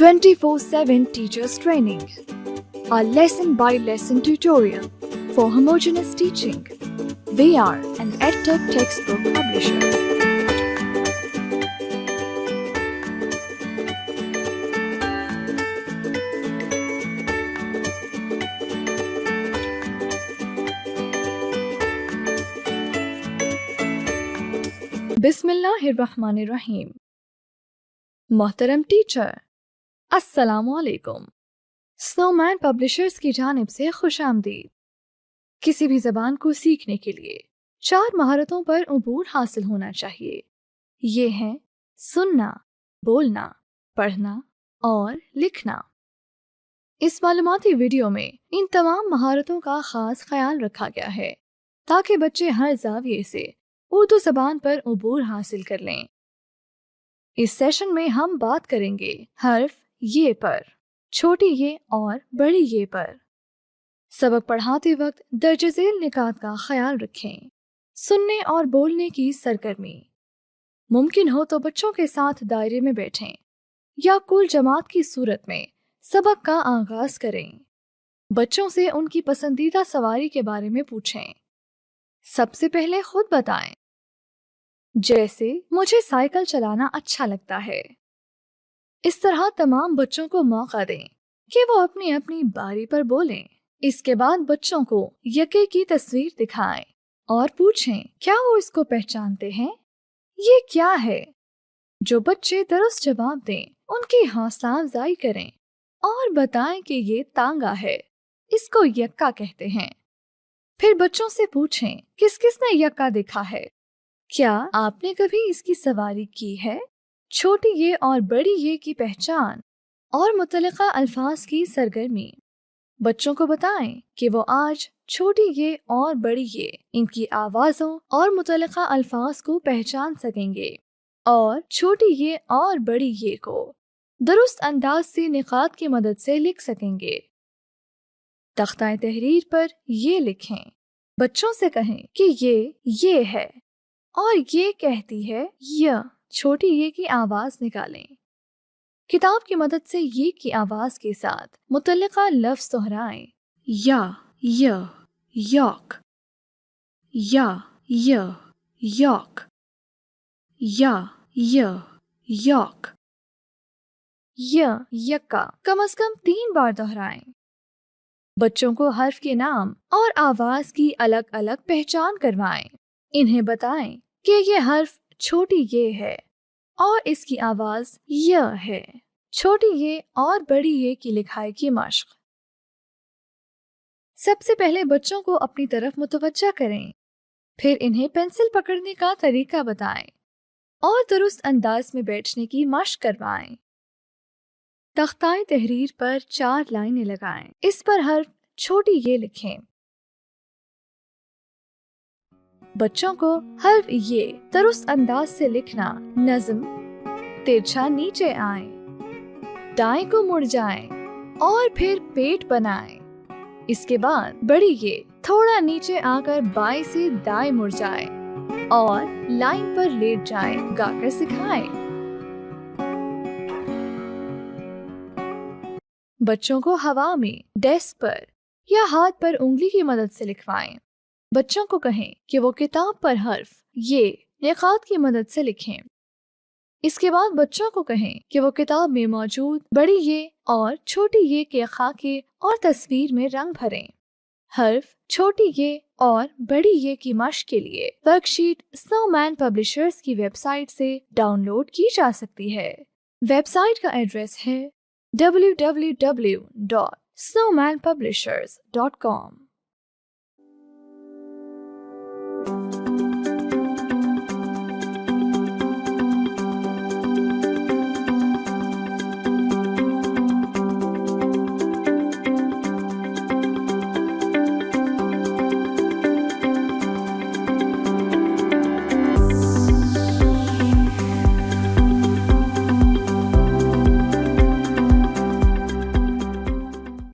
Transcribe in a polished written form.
24/7 teachers training. Our lesson by lesson tutorial for homogeneous teaching. We are an EdTech textbook publisher. बिस्मिल्लाहिर्रहमानिर्रहीम। मोहतरम teacher, अस्सलामु अलैकुम। Snowman publishers की जानिब से खुशामदीद। किसी भी ज़बान को सीखने के लिए 4 महारतों पर उबूर हासिल होना चाहिए। ये हैं सुनना, बोलना, पढ़ना और लिखना। इस मालूमाती वीडियो में इन तमाम महारतों का ख़ास ख्याल रखा गया है ताकि बच्चे हर ज़ाविये से उर्दू ज़बान पर उबूर हासिल कर लें। इस सेशन में हम बात करेंगे हर्फ ये पर, छोटी ये और बड़ी ये पर। सबक पढ़ाते वक्त दर्ज झेल निकात का ख्याल रखें। सुनने और बोलने की सरगर्मी। मुमकिन हो तो बच्चों के साथ दायरे में बैठें या कुल जमात की सूरत में सबक का आगाज करें। बच्चों से उनकी पसंदीदा सवारी के बारे में पूछें। सबसे पहले खुद बताएं, जैसे मुझे साइकिल चलाना अच्छा लगता है। इस तरह तमाम बच्चों को मौका दें कि वो अपनी अपनी बारी पर बोलें। इसके बाद बच्चों को यके की तस्वीर दिखाएं और पूछें क्या वो इसको पहचानते हैं, ये क्या है। जो बच्चे दुरुस्त जवाब दें उनकी हौसला अफजाई करें और बताएं कि ये तांगा है, इसको यक्का कहते हैं। फिर बच्चों से पूछें किस किस ने यक्का देखा है, क्या आपने कभी इसकी सवारी की है। छोटी ये और बड़ी ये की पहचान और मुतल्लिका अल्फाज की सरगर्मी। बच्चों को बताएं कि वो आज छोटी ये और बड़ी ये इनकी आवाज़ों और मुतल्लिका अल्फाज को पहचान सकेंगे और छोटी ये और बड़ी ये को दुरुस्त अंदाज से निकात की मदद से लिख सकेंगे। तख्ता तहरीर पर ये लिखें। बच्चों से कहें कि ये है और ये कहती है य। छोटी ये की आवाज निकालें। किताब की मदद से ये की आवाज के साथ मुतल्लिका लफ्ज दोहराएं। या, य, यॉक, या, य, यॉक, या, य, यॉक, य, यक्का कम से कम 3 बार दोहराएं। बच्चों को हर्फ के नाम और आवाज की अलग अलग पहचान करवाएं। इन्हें बताएं कि ये हर्फ छोटी ये है और इसकी आवाज य है। छोटी ये और बड़ी ये की लिखाई की मश्क। सबसे पहले बच्चों को अपनी तरफ मुतवज्जा करें, फिर इन्हें पेंसिल पकड़ने का तरीका बताएं और दुरुस्त अंदाज में बैठने की मश्क करवाएं। तख्ताए तहरीर पर 4 लाइनें लगाएं। इस पर हर्फ छोटी ये लिखें। बच्चों को हर्फ ये दुरुस्त अंदाज से लिखना नज़्म, तिरछा नीचे आए, दाएं को मुड़ जाएं और फिर पेट बनाएं। इसके बाद बड़ी ये थोड़ा नीचे आकर बाएं से दाएं मुड़ जाए और लाइन पर लेट जाए गाकर सिखाएं। बच्चों को हवा में, डेस्क पर या हाथ पर उंगली की मदद से लिखवाएं। बच्चों को कहें कि वो किताब पर हर्फ ये निकात की मदद से लिखें। इसके बाद बच्चों को कहें कि वो किताब में मौजूद बड़ी ये और छोटी ये के खाके और तस्वीर में रंग भरें। हर्फ छोटी ये और बड़ी ये की मश्क के लिए वर्कशीट स्नोमैन पब्लिशर्स की वेबसाइट से डाउनलोड की जा सकती है। वेबसाइट का एड्रेस है www.snowmanpublishers.com।